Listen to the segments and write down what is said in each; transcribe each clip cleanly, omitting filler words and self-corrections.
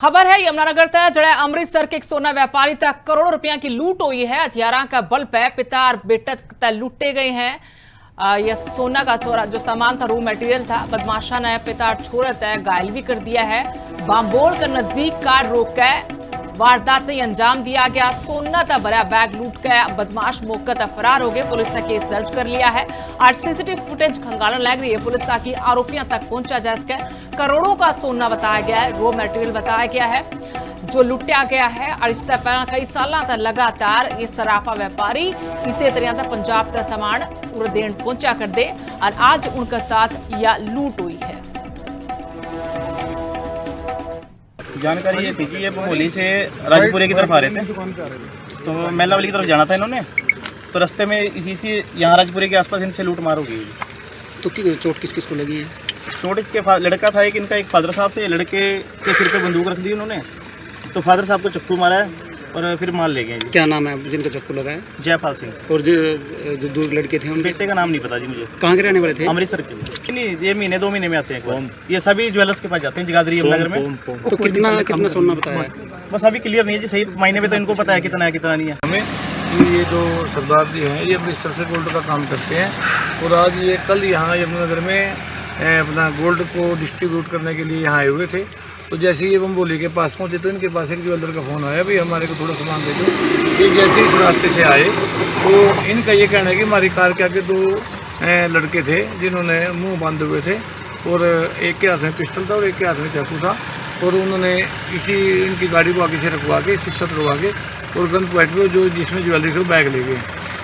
खबर है यमुनानगर तक जड़े अमृतसर के एक सोना व्यापारी तक करोड़ों रुपया की लूट हुई है। हथियारा का बल पे पिता और बेटा तक लूटे गए हैं। यह सोना का जो सामान था, रू मटेरियल था, बदमाशा ने पिता और छोरा तय घायल भी कर दिया है। बांबोड़ के नजदीक कार रोक कर वारदात अंजाम दिया गया। सोना का भरा बैग लूट कर बदमाश मौके तक फरार हो गए। पुलिस ने केस दर्ज कर लिया है और सीसीटीवी फुटेज खंगालन लग रही है पुलिस, ताकि आरोपियों तक पहुंचा जा सके। करोड़ों का सोना बताया गया है, रॉ मटेरियल बताया गया है जो लुटिया गया है। और इससे पहले कई सालों तक लगातार ये सराफा व्यापारी इसी तरह तक पंजाब का सामान पूरे देन पहुंचा कर दे और आज उनके साथ यह लूट हुई है। जानकारी ये थी कि ये भमोली से राजपुरे की तरफ आ रहे थे, तो मेला वाली की तरफ जाना था इन्होंने। तो रास्ते में इसी यहाँ राजपुरे के आसपास इनसे लूट मार हो गई। तो चोट किस किस को लगी है? चोट इसके लड़का था एक, इनका एक फादर साहब थे। लड़के के सिर पे बंदूक रख दी उन्होंने, तो फादर साहब को चक्कू मारा है और फिर मार ले गए। क्या नाम है जिनका चक्कू लगा है? जयपाल सिंह। और जो दो लड़के थे उनके बेटे का नाम नहीं पता जी मुझे। कहाँ के रहने वाले थे? अमृतसर के। नहीं, ये महीने 2 महीने में आते हैं। ये सभी ज्वेलर्स के पास जाते हैं जगाधरी यमुनानगर में। तो कितना सोना बताया है? बस अभी क्लियर नहीं है जी, सही मायने में तो इनको पता है कितना है कितना नहीं है। हमें ये जो सरदार जी हैं ये अमृतसर से गोल्ड का काम करते हैं और आज ये कल यहाँ यमुनानगर में अपना गोल्ड को डिस्ट्रीब्यूट करने के लिए यहाँ आए हुए थे। तो जैसे ही ये बम्बोली के पास पहुँचे तो इनके पास एक ज्वेलर का फ़ोन आया, भाई हमारे को थोड़ा सामान दे दो। ये जैसे इस रास्ते से आए तो इनका ये कहना है कि हमारी कार के आगे 2 लड़के थे जिन्होंने मुंह बांधे हुए थे और एक के हाथ में पिस्टल था और एक के हाथ में चाकू था। और उन्होंने इसी इनकी गाड़ी को आगे से रखवा के शीशा तोड़वा के और गन पॉइंट पे जो जिसमें ज्वेलरी थी बैग ले गए।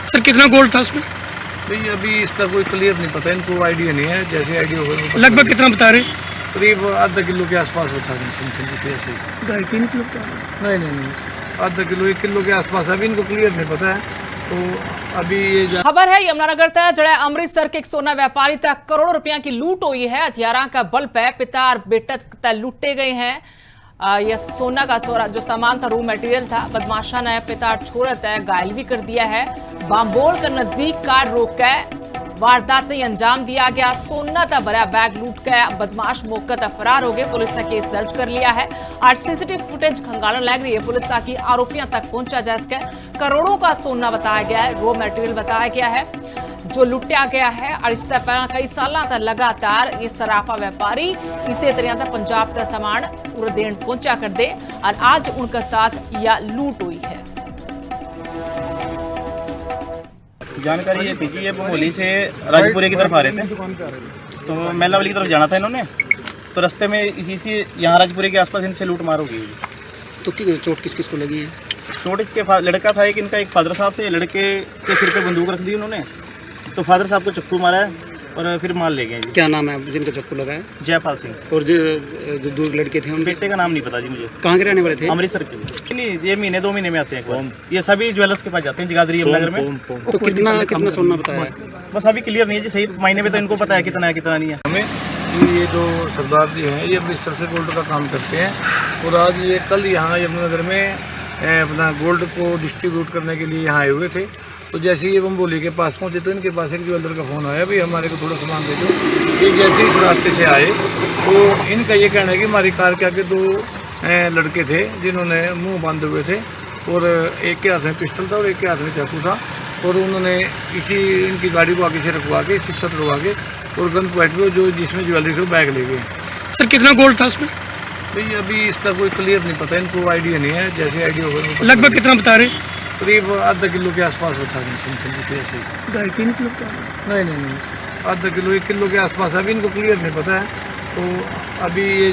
सर कितना गोल्ड था उसमें? भाई अभी इसका कोई क्लियर नहीं पता, इनको आइडिया नहीं है। जैसे आइडिया होगा लगभग कितना बता रहे? करीब आधा किलो के आसपास होता है समथिंग ऐसे। 2.5 किलो? नहीं, आधा किलो 1 किलो के आसपास। अभी इनको क्लियर नहीं पता है। तो अभी ये खबर है यमुनानगर तक जड़े अमृतसर के एक सोना व्यापारी तक करोड़ों रुपया की लूट हुई है। हथियारा का बल पे पिता और बेटा तक लूटे गए हैं। यह सोना का जो सामान था, रू मटेरियल था, बदमाशा ने पिता और छोरा तय घायल भी कर दिया है। बांबोड़ के नजदीक कार रोक कर वारदात अंजाम दिया गया। सोना का भरा बैग लूट कर बदमाश मौके तक फरार हो गए। पुलिस ने केस दर्ज कर लिया है और सीसीटीवी फुटेज खंगालन लग रही है पुलिस, ताकि आरोपियों तक पहुंचा जा सके। करोड़ों का सोना बताया गया है, रॉ मटेरियल बताया गया है जो लुटिया गया है। और इससे पहले कई सालों तक लगातार ये सराफा व्यापारी इसी तरह तक पंजाब का सामान पूरे देन पहुंचा कर दे और आज उनके साथ यह लूट हुई है। जानकारी ये थी कि ये भमोली से राजपुरे की तरफ आ रहे थे, तो मेला वाली की तरफ जाना था इन्होंने। तो रास्ते में इसी यहाँ राजपुरे के आसपास इनसे लूट मार हो गई। तो चोट किस किस को लगी है? चोट इसके लड़का था एक, इनका एक फादर साहब थे। लड़के के सिर पे बंदूक रख दी उन्होंने, तो फादर साहब को चक्कू मारा है और फिर मार ले गए। क्या नाम है जिनका चक्कू लगा है? जयपाल सिंह। और जो दो लड़के थे उनके बेटे का नाम नहीं पता जी मुझे। कहाँ के रहने वाले थे? अमृतसर के। नहीं, ये महीने 2 महीने में आते हैं। ये सभी ज्वेलर्स के पास जाते हैं जगाधरी यमुनानगर में। तो कितना सोना बताया है? बस अभी क्लियर नहीं है जी, सही मायने में तो इनको पता है कितना है कितना नहीं है। हमें ये जो सरदार जी हैं ये अमृतसर से गोल्ड का काम करते हैं और आज ये कल यहाँ यमुनानगर में अपना गोल्ड को डिस्ट्रीब्यूट करने के लिए यहाँ आए हुए थे। तो जैसे ही ये बम्बोली के पास पहुँचे तो इनके पास एक ज्वेलर का फ़ोन आया, भाई हमारे को थोड़ा सामान दे दो। ये जैसे इस रास्ते से आए तो इनका ये कहना है कि हमारी कार के आगे 2 लड़के थे जिन्होंने मुंह बांधे हुए थे और एक के हाथ में पिस्टल था और एक के हाथ में चाकू था। और उन्होंने इसी इनकी गाड़ी को आगे से रखवा के शीशा तोड़वा के और गन पॉइंट पे जो जिसमें ज्वेलरी थी बैग ले गए। सर कितना गोल्ड था उसमें? भाई अभी इसका कोई क्लियर नहीं पता, इनको आइडिया नहीं है। जैसे आइडिया होगा लगभग कितना बता रहे? करीब आधा किलो के आसपास होता है समथिंग ऐसे। 2.5 किलो? नहीं, आधा किलो 1 किलो के आसपास। अभी इनको क्लियर नहीं पता है। तो अभी ये